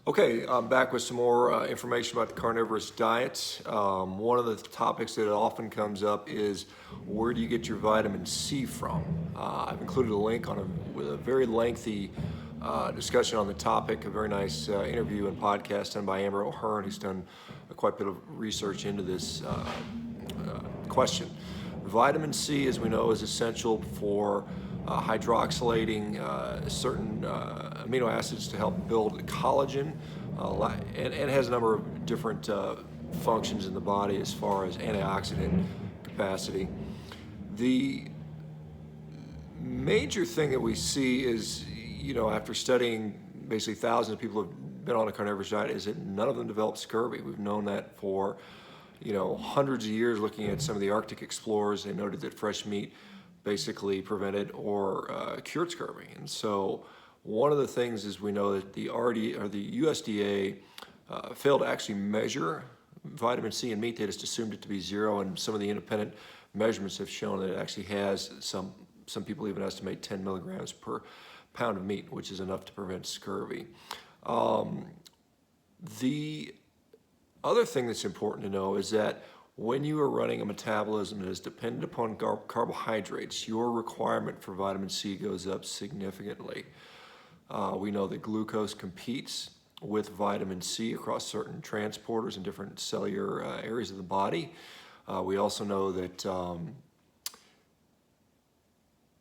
Okay, I'm back with some more information about the carnivorous diet. One of the topics that often comes up is where do you get your vitamin C from? I've included a link with a very lengthy discussion on the topic, a very nice interview and podcast done by Amber O'Hearn, who's done quite a bit of research into this question. Vitamin C, as we know, is essential for hydroxylating certain amino acids to help build collagen, and has a number of different functions in the body as far as antioxidant capacity. The major thing that we see is, after studying basically thousands of people who have been on a carnivorous diet, is that none of them develop scurvy. We've known that for hundreds of years. Looking at some of the Arctic explorers, they noted that fresh meat basically prevented or cured scurvy. And so one of the things is we know that the USDA failed to actually measure vitamin C in meat. They just assumed it to be zero, and some of the independent measurements have shown that it actually has some people even estimate 10 milligrams per pound of meat, which is enough to prevent scurvy. The other thing that's important to know is that when you are running a metabolism that is dependent upon carbohydrates, your requirement for vitamin C goes up significantly. We know that glucose competes with vitamin C across certain transporters in different cellular areas of the body. We also know that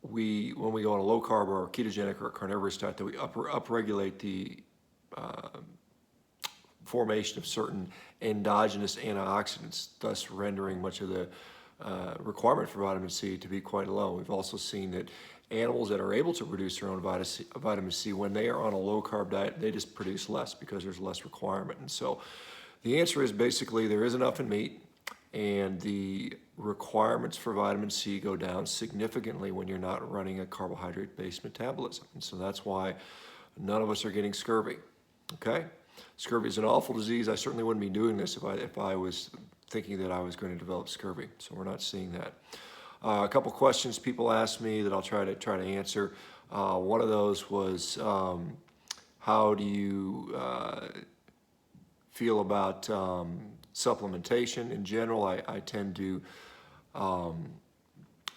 when we go on a low carb or ketogenic or carnivorous diet, that we upregulate the formation of certain endogenous antioxidants, thus rendering much of the requirement for vitamin C to be quite low. We've also seen that animals that are able to produce their own vitamin C, when they are on a low carb diet, they just produce less because there's less requirement. And so the answer is basically there is enough in meat, and the requirements for vitamin C go down significantly when you're not running a carbohydrate-based metabolism. And so that's why none of us are getting scurvy. Okay? Scurvy is an awful disease. I certainly wouldn't be doing this if I was thinking that I was going to develop scurvy. So we're not seeing that. A couple questions people asked me that I'll try to answer. One of those was, how do you feel about supplementation in general? I tend to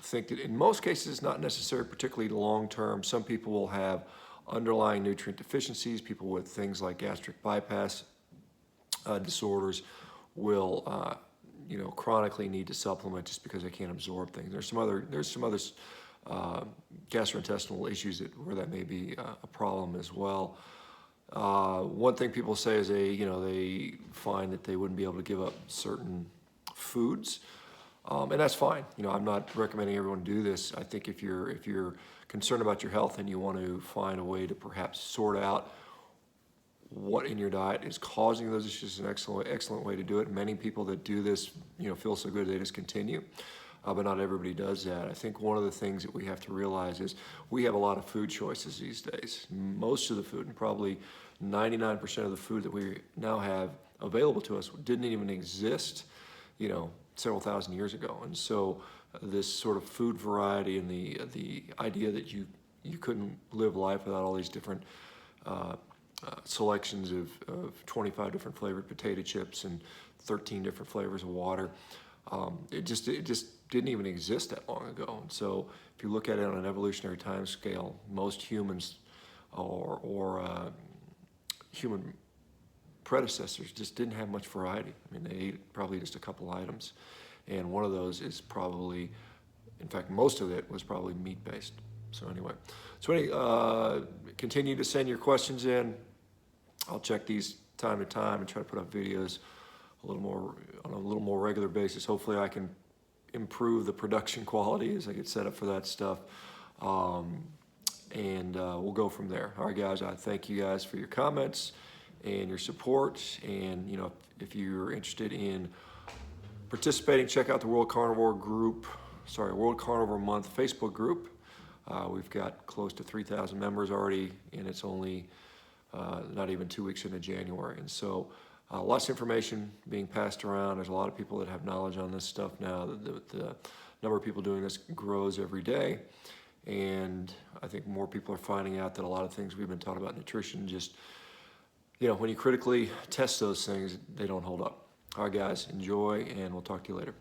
think that in most cases it's not necessary, particularly long term. Some people will have underlying nutrient deficiencies. People with things like gastric bypass disorders will chronically need to supplement just because they can't absorb things. There's some other gastrointestinal issues where that may be a problem as well. One thing people say is they find that they wouldn't be able to give up certain foods, and that's fine. I'm not recommending everyone do this. I think if you're concerned about your health and you want to find a way to perhaps sort out what in your diet is causing those issues, is an excellent way to do it. Many people that do this, feel so good they just continue, but not everybody does that. I think one of the things that we have to realize is we have a lot of food choices these days. Most of the food, and probably 99% of the food that we now have available to us, didn't even exist, several thousand years ago. And so this sort of food variety and the idea that you couldn't live life without all these different selections of 25 different flavored potato chips and 13 different flavors of water, it just didn't even exist that long ago. And so if you look at it on an evolutionary time scale, most humans or human predecessors just didn't have much variety. They ate probably just a couple items, and one of those is probably, in fact, most of it was probably meat-based. So anyway, continue to send your questions in. I'll check these time to time and try to put up videos on a little more regular basis. Hopefully I can improve the production quality as I get set up for that stuff. And we'll go from there. All right, guys, I thank you guys for your comments and your support. And if you're interested in participating, check out the World Carnivore Month Facebook group. We've got close to 3,000 members already, and it's only not even 2 weeks into January. And so lots of information being passed around. There's a lot of people that have knowledge on this stuff now. The number of people doing this grows every day. And I think more people are finding out that a lot of things we've been taught about nutrition just when you critically test those things, they don't hold up. All right, guys, enjoy, and we'll talk to you later.